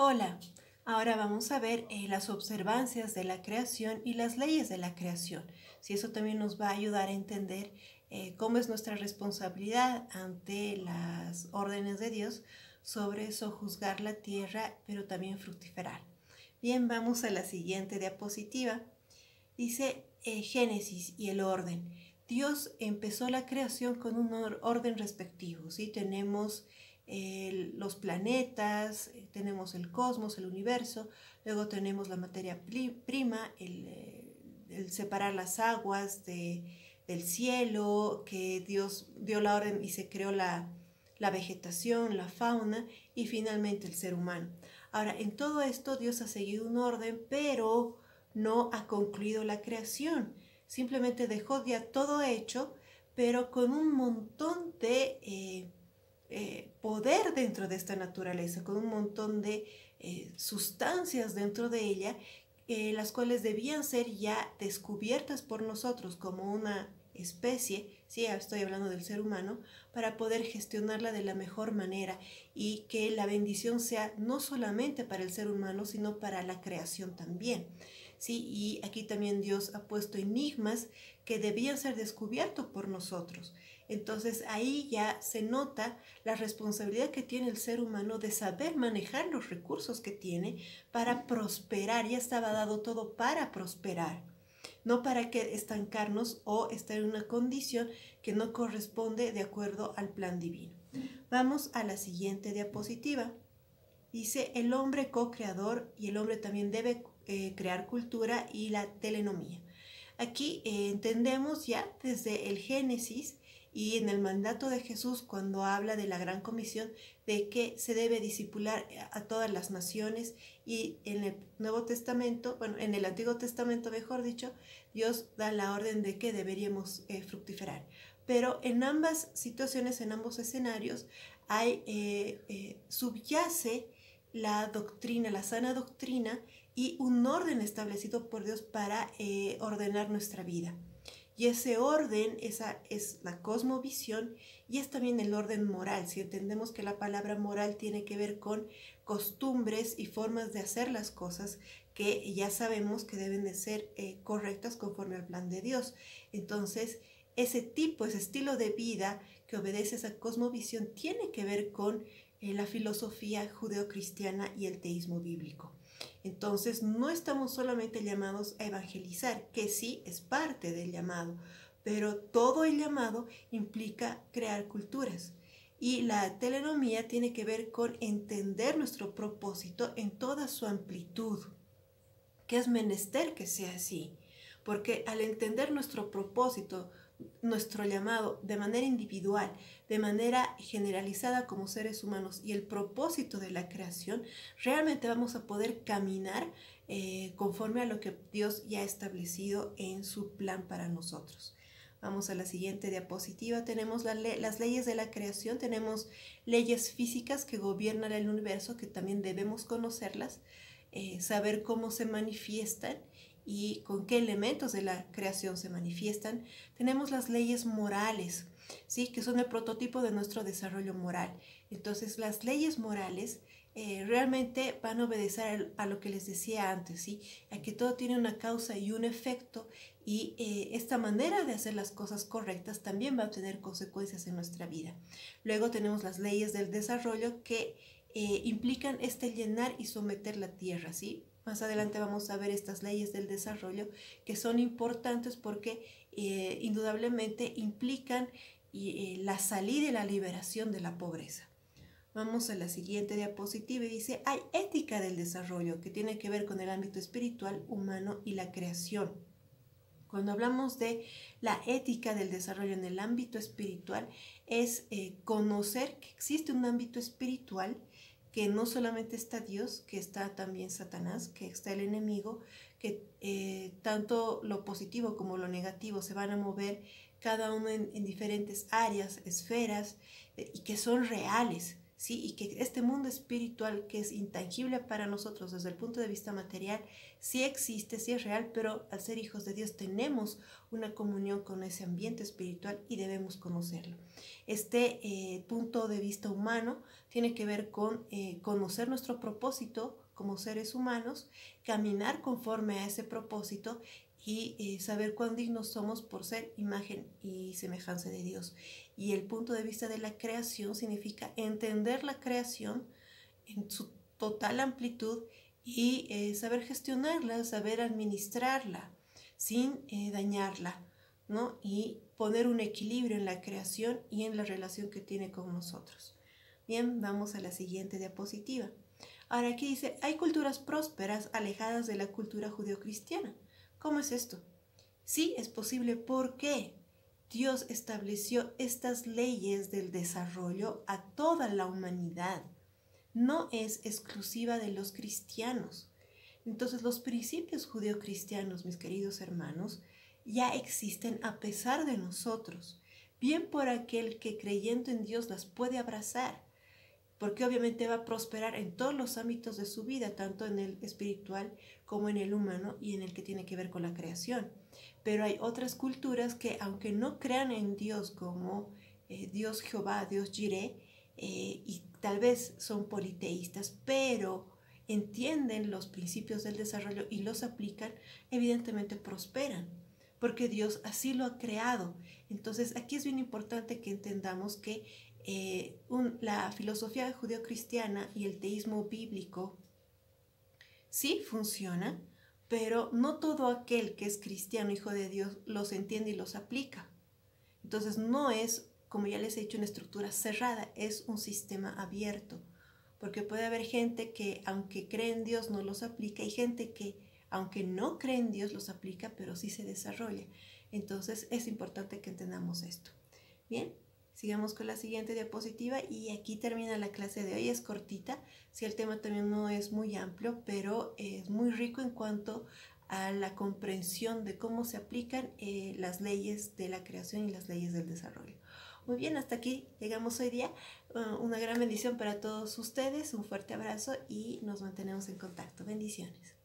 Hola, ahora vamos a ver las observancias de la creación y las leyes de la creación. Si eso también nos va a ayudar a entender cómo es nuestra responsabilidad ante las órdenes de Dios sobre sojuzgar la tierra, pero también fructiferar. Bien, vamos a la siguiente diapositiva. Dice Génesis y el orden. Dios empezó la creación con un orden respectivo, ¿sí? Tenemos los planetas, tenemos el cosmos, el universo, luego tenemos la materia prima, el separar las aguas del cielo, que Dios dio la orden y se creó la vegetación, la fauna y finalmente el ser humano. Ahora, en todo esto Dios ha seguido un orden, pero no ha concluido la creación. Simplemente dejó ya todo hecho, pero con un montón de poder dentro de esta naturaleza, con un montón de sustancias dentro de ella, las cuales debían ser ya descubiertas por nosotros como una especie, sí, estoy hablando del ser humano, para poder gestionarla de la mejor manera y que la bendición sea no solamente para el ser humano, sino para la creación también. Sí, y aquí también Dios ha puesto enigmas que debían ser descubiertos por nosotros. Entonces ahí ya se nota la responsabilidad que tiene el ser humano de saber manejar los recursos que tiene para prosperar. Ya estaba dado todo para prosperar, no para que estancarnos o estar en una condición que no corresponde de acuerdo al plan divino. Vamos a la siguiente diapositiva. Dice el hombre co-creador y el hombre también debe crear cultura y la telenomía. Aquí entendemos ya desde el Génesis y en el mandato de Jesús cuando habla de la gran comisión de que se debe discipular a todas las naciones, y en el Nuevo Testamento, bueno, en el Antiguo Testamento mejor dicho, Dios da la orden de que deberíamos fructiferar. Pero en ambas situaciones, en ambos escenarios, subyace la doctrina, la sana doctrina y un orden establecido por Dios para ordenar nuestra vida. Y ese orden, esa es la cosmovisión y es también el orden moral. Si entendemos que la palabra moral tiene que ver con costumbres y formas de hacer las cosas que ya sabemos que deben de ser correctas conforme al plan de Dios. Entonces, ese estilo de vida que obedece a esa cosmovisión tiene que ver con la filosofía judeocristiana y el teísmo bíblico. Entonces, no estamos solamente llamados a evangelizar, que sí es parte del llamado, pero todo el llamado implica crear culturas. Y la telenomía tiene que ver con entender nuestro propósito en toda su amplitud, que es menester que sea así, porque al entender nuestro propósito, nuestro llamado de manera individual, de manera generalizada como seres humanos y el propósito de la creación, realmente vamos a poder caminar conforme a lo que Dios ya ha establecido en su plan para nosotros. Vamos a la siguiente diapositiva. Tenemos las leyes de la creación, tenemos leyes físicas que gobiernan el universo, que también debemos conocerlas, saber cómo se manifiestan y con qué elementos de la creación se manifiestan. Tenemos las leyes morales, ¿sí? Que son el prototipo de nuestro desarrollo moral. Entonces, las leyes morales realmente van a obedecer a lo que les decía antes, ¿sí? A que todo tiene una causa y un efecto, y esta manera de hacer las cosas correctas también va a tener consecuencias en nuestra vida. Luego tenemos las leyes del desarrollo que implican llenar y someter la tierra, ¿sí? Más adelante vamos a ver estas leyes del desarrollo que son importantes porque indudablemente implican la salida y la liberación de la pobreza. Vamos a la siguiente diapositiva y dice, hay ética del desarrollo que tiene que ver con el ámbito espiritual, humano y la creación. Cuando hablamos de la ética del desarrollo en el ámbito espiritual, es conocer que existe un ámbito espiritual, que no solamente está Dios, que está también Satanás, que está el enemigo, que tanto lo positivo como lo negativo se van a mover cada uno en diferentes áreas, esferas, y que son reales, ¿sí? Y que este mundo espiritual que es intangible para nosotros desde el punto de vista material, sí existe, sí es real, pero al ser hijos de Dios tenemos una comunión con ese ambiente espiritual y debemos conocerlo. Este punto de vista humano tiene que ver con conocer nuestro propósito como seres humanos, caminar conforme a ese propósito y saber cuán dignos somos por ser imagen y semejanza de Dios. Y el punto de vista de la creación significa entender la creación en su total amplitud y saber gestionarla, saber administrarla sin dañarla, ¿no? Y poner un equilibrio en la creación y en la relación que tiene con nosotros. Bien, vamos a la siguiente diapositiva. Ahora aquí dice, hay culturas prósperas alejadas de la cultura judeocristiana. ¿Cómo es esto? Sí, es posible. ¿Por qué? Dios estableció estas leyes del desarrollo a toda la humanidad. No es exclusiva de los cristianos. Entonces, los principios judeocristianos, mis queridos hermanos, ya existen a pesar de nosotros, bien por aquel que creyendo en Dios las puede abrazar, porque obviamente va a prosperar en todos los ámbitos de su vida, tanto en el espiritual como en el humano y en el que tiene que ver con la creación. Pero hay otras culturas que, aunque no crean en Dios como Dios Jehová, Dios Jireh, y tal vez son politeístas, pero entienden los principios del desarrollo y los aplican, evidentemente prosperan, porque Dios así lo ha creado. Entonces aquí es bien importante que entendamos que la filosofía judeocristiana y el teísmo bíblico sí funciona, pero no todo aquel que es cristiano, hijo de Dios, los entiende y los aplica. Entonces no es, como ya les he dicho, una estructura cerrada, es un sistema abierto, porque puede haber gente que aunque cree en Dios no los aplica y gente que aunque no cree en Dios los aplica, pero sí se desarrolla. Entonces es importante que entendamos esto. Bien, sigamos con la siguiente diapositiva y aquí termina la clase de hoy. Es cortita, si el tema también no es muy amplio, pero es muy rico en cuanto a la comprensión de cómo se aplican las leyes de la creación y las leyes del desarrollo. Muy bien, hasta aquí llegamos hoy día. Una gran bendición para todos ustedes, un fuerte abrazo y nos mantenemos en contacto. Bendiciones.